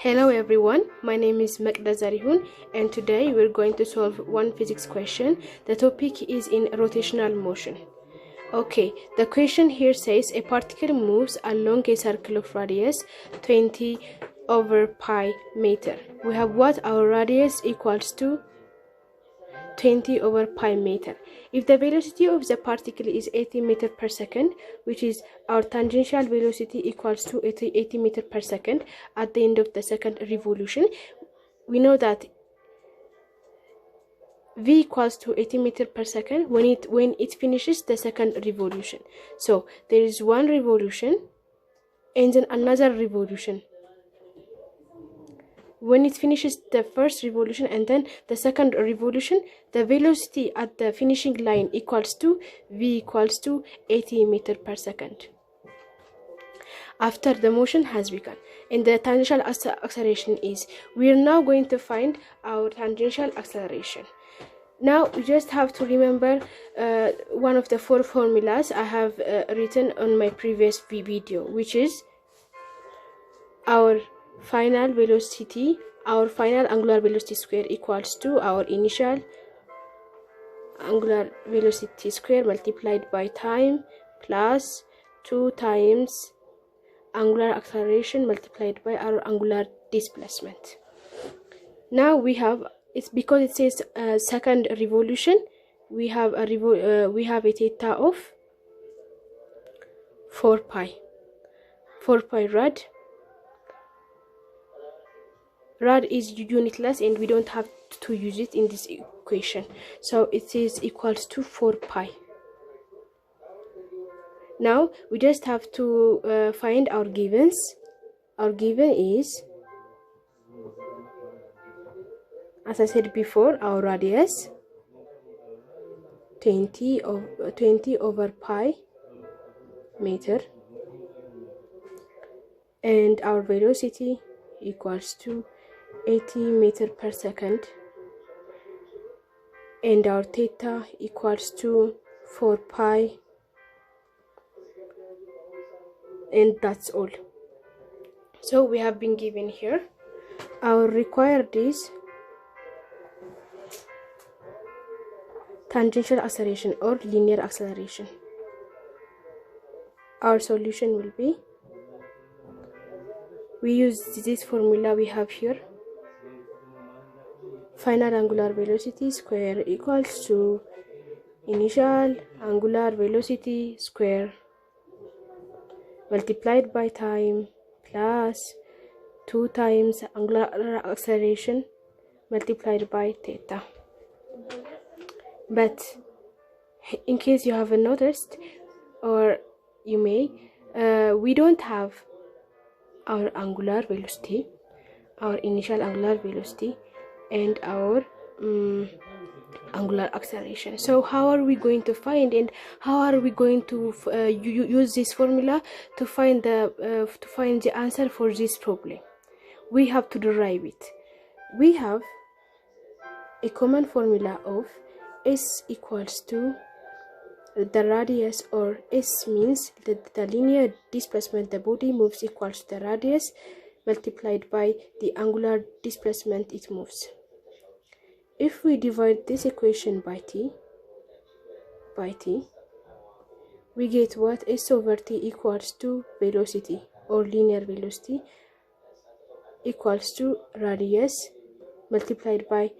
Hello everyone, my name is Mekda Zarihun and today we're going to solve one physics question. The topic is in rotational motion. Okay, the question here says a particle moves along a circle of radius 20 over pi meter. We have what our radius equals to 20 over pi meter. If the velocity of the particle is 80 meter per second, which is our tangential velocity equals to 80 meter per second at the end of the second revolution, we know that v equals to 80 meter per second when it finishes the second revolution. So there is one revolution and then another revolution. When it finishes the first revolution and then the second revolution, the velocity at the finishing line equals to v equals to 80 meter per second after the motion has begun. And the tangential acceleration is, we are now going to find our tangential acceleration. Now you just have to remember one of the four formulas I have written on my previous video, which is our final velocity, our final angular velocity square equals to our initial angular velocity square multiplied by time plus 2 times angular acceleration multiplied by our angular displacement. Now we have, it's because it says second revolution, we have a theta of 4 pi rad. Rad is unitless and we don't have to use it in this equation, so it is equals to 4 pi. Now we just have to find our givens. Our given is, as I said before, our radius 20 over pi meter and our velocity equals to 80 meter per second and our theta equals to 4 pi, and that's all. So we have been given here. Our required is tangential acceleration or linear acceleration. Our solution will be, we use this formula we have here. Final angular velocity square equals to initial angular velocity square multiplied by time plus 2 times angular acceleration multiplied by theta. But in case you haven't noticed, or you may, we don't have our angular velocity, our initial angular velocity, and our angular acceleration. So how are we going to find, and how are we going to use this formula to find the answer for this problem? We have to derive it. We have a common formula of s equals to the radius, or s means that the linear displacement the body moves equals to the radius multiplied by the angular displacement it moves. If we divide this equation by t, we get what? S over t equals to velocity, or linear velocity, equals to radius multiplied by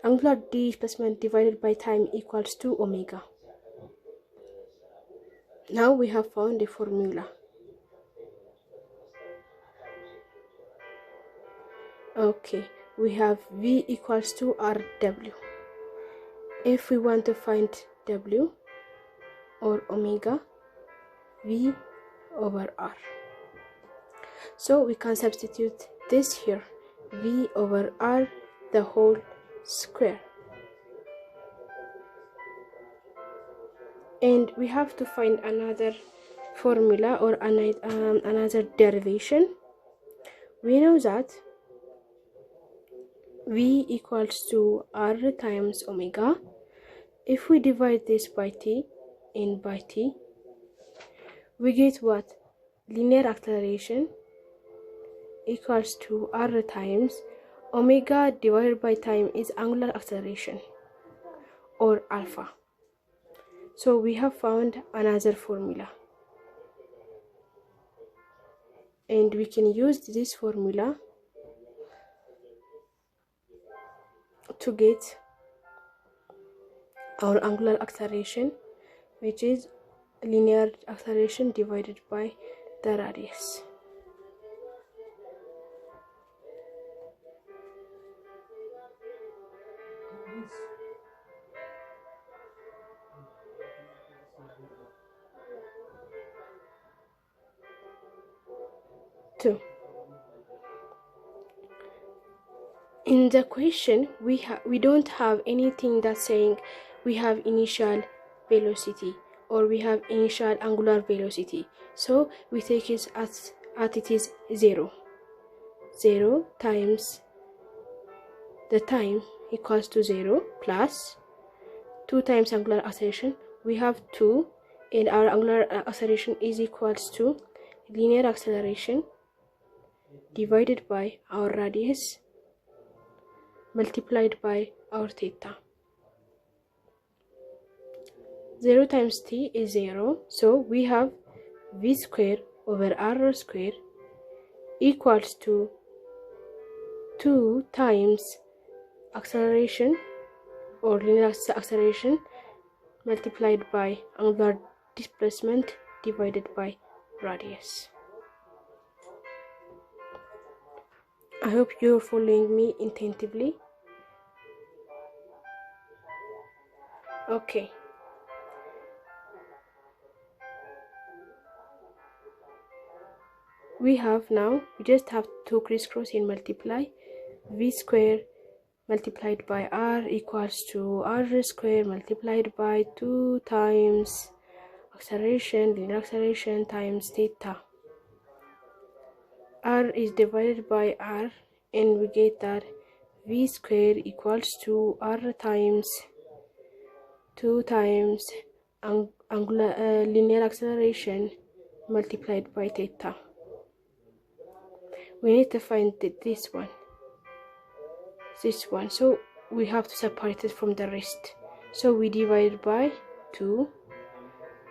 angular displacement divided by time equals to omega. Now we have found a formula. Okay, we have v equals to rw. If we want to find w, or omega, v over r. So we can substitute this here, v over r the whole square. And we have to find another formula, or another derivation. We know that v equals to r times omega. If we divide this by t and by t, we get what? Linear acceleration equals to r times omega divided by time is angular acceleration, or alpha. So we have found another formula, and we can use this formula to get our angular acceleration, which is linear acceleration divided by the radius. Two. In the question, we don't have anything that's saying we have initial velocity or we have initial angular velocity, so we take it as it is 0 times the time equals to 0 plus 2 times angular acceleration. We have 2, and our angular acceleration is equals to linear acceleration divided by our radius multiplied by our theta. 0 times t is 0, so we have v square over r square equals to 2 times acceleration or linear acceleration multiplied by angular displacement divided by radius. I hope you're following me attentively. Okay. We just have to crisscross and multiply. V square multiplied by r equals to r square multiplied by 2 times linear acceleration times theta. R is divided by r, and we get that v square equals to r times 2 times linear acceleration multiplied by theta. We need to find this one, so we have to separate it from the rest. So we divide by 2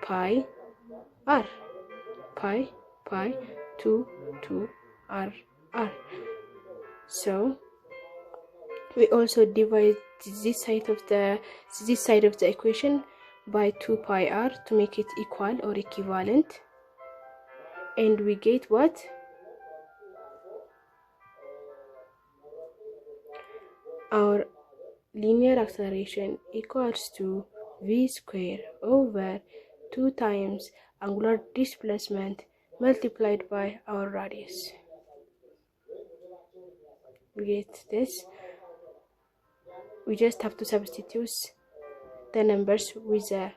pi r, pi 2 r. So we also divide this side of the equation by 2 pi r to make it equal or equivalent, and we get what? Our linear acceleration equals to v square over 2 times angular displacement multiplied by our radius. We get this. We just have to substitute the numbers with the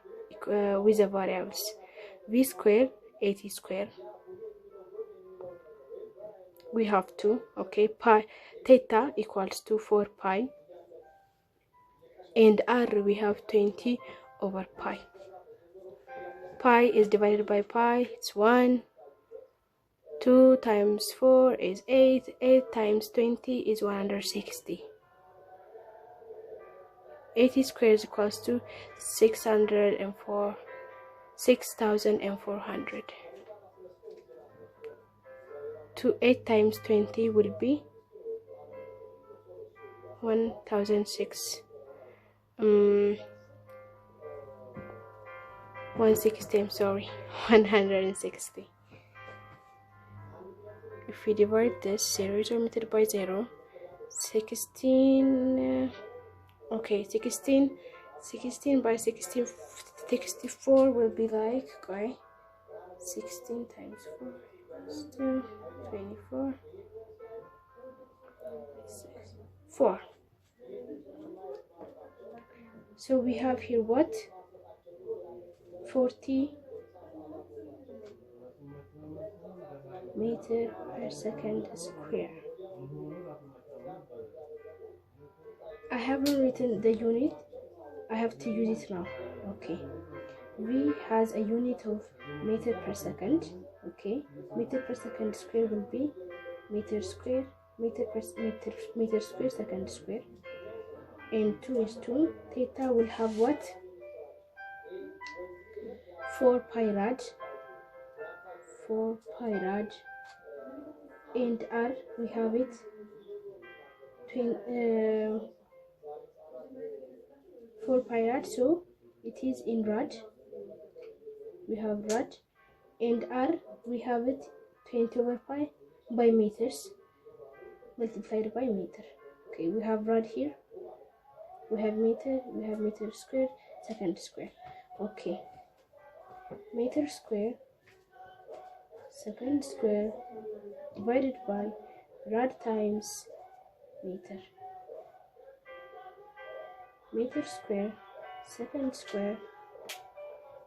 variables. V square 80 square. We have 2. Okay, pi theta equals to 4 pi, and r we have 20 over pi. Pi is divided by pi, it's 1. 2 times 4 is 8. 8 times 20 is 160. 80 squares equals to 6,400. 8 times 20 will be 1,006. 160. I'm sorry, 160. If we divide this 0 is omitted by 0, 16. Okay, 16 by 16, 64 will be like, okay, 16 times 4 is 2, 24, 4. So we have here what? 40 meter per second square. I haven't written the unit. I have to use it now. Okay. V has a unit of meter per second. Okay. Meter per second square will be meter square, meter square second square, and 2 is 2. Theta will have what? 4 pi rad, 4 pi rad, and r we have it 4 pi rad, so it is in rad. We have rad, and r we have it 20 over pi by meters multiplied by meter. Okay, we have rad here, we have meter square second square. Okay, meter square second square divided by rad times meter. Meter square second square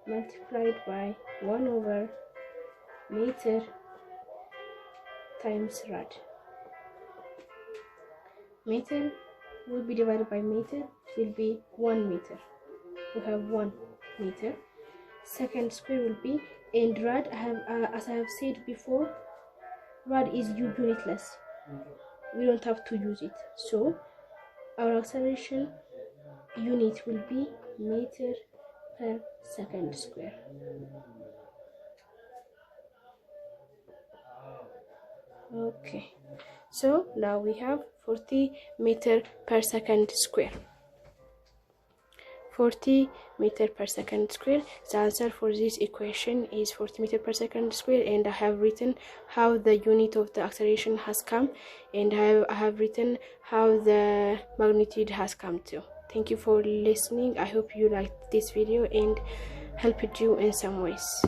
multiplied by 1 over meter times rad. Meter will be divided by meter, it will be 1 meter. We have 1 meter. Second square will be, and rad, as I have said before, rad is unitless. We don't have to use it. So our acceleration unit will be meter per second square. Okay, so now we have 40 meter per second square. 40 meter per second square. The answer for this equation is 40 meter per second square, and I have written how the unit of the acceleration has come, and I have written how the magnitude has come to. Thank you for listening. I hope you liked this video and helped you in some ways.